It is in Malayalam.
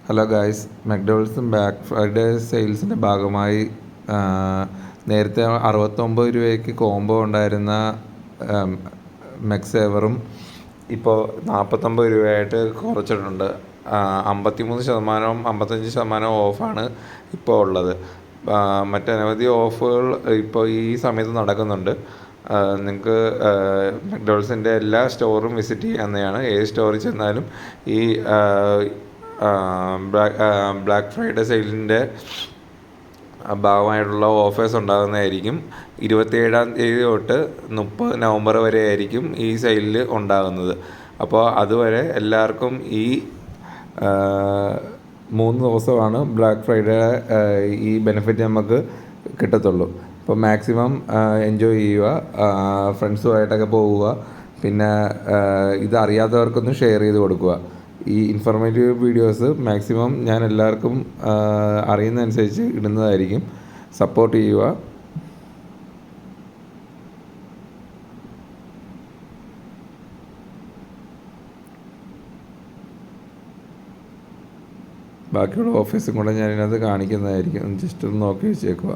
ഹലോ ഗായ്സ്, മെക്ഡോണൽഡ്സും ബ്ലാക്ക് ഫ്രൈഡേ സെയിൽസിൻ്റെ ഭാഗമായി നേരത്തെ 69 രൂപയ്ക്ക് കോംബോ ഉണ്ടായിരുന്ന മെക്സേവറും ഇപ്പോൾ 49 രൂപയായിട്ട് കുറച്ചിട്ടുണ്ട്. 53%, 55% ഓഫാണ് ഇപ്പോൾ ഉള്ളത്. മറ്റനവധി ഓഫുകൾ ഇപ്പോൾ ഈ സമയത്ത് നടക്കുന്നുണ്ട്. നിങ്ങൾക്ക് മെക്ഡോണൽഡ്സിൻ്റെ എല്ലാ സ്റ്റോറും വിസിറ്റ് ചെയ്യാവുന്നതാണ്. ഏത് സ്റ്റോറിൽ ചെന്നാലും ഈ ബ്ലാക്ക് ഫ്രൈഡേ സെയിലിൻ്റെ ഭാഗമായിട്ടുള്ള ഓഫേഴ്സ് ഉണ്ടാകുന്നതായിരിക്കും. 27-ാം തീയതി തൊട്ട് 30 നവംബർ വരെ ആയിരിക്കും ഈ സെയിലിൽ ഉണ്ടാകുന്നത്. അപ്പോൾ അതുവരെ എല്ലാവർക്കും ഈ 3 ദിവസമാണ് ബ്ലാക്ക് ഫ്രൈഡേ ഈ ബെനിഫിറ്റ് നമുക്ക് കിട്ടത്തുള്ളൂ. അപ്പോൾ മാക്സിമം എൻജോയ് ചെയ്യുക, ഫ്രണ്ട്സുമായിട്ടൊക്കെ പോവുക. പിന്നെ ഇത് അറിയാത്തവർക്കൊന്ന് ഷെയർ ചെയ്ത് കൊടുക്കുക. ഈ ഇൻഫർമേറ്റീവ് വീഡിയോസ് മാക്സിമം ഞാൻ എല്ലാവർക്കും അറിയുന്നതനുസരിച്ച് ഇടുന്നതായിരിക്കും. സപ്പോർട്ട് ചെയ്യുക. ബാക്കിയുള്ള ഓഫീസും കൂടെ ഞാനിതിനകത്ത് കാണിക്കുന്നതായിരിക്കും. ജസ്റ്റ് ഒന്ന് നോക്കി വെച്ചേക്കുക.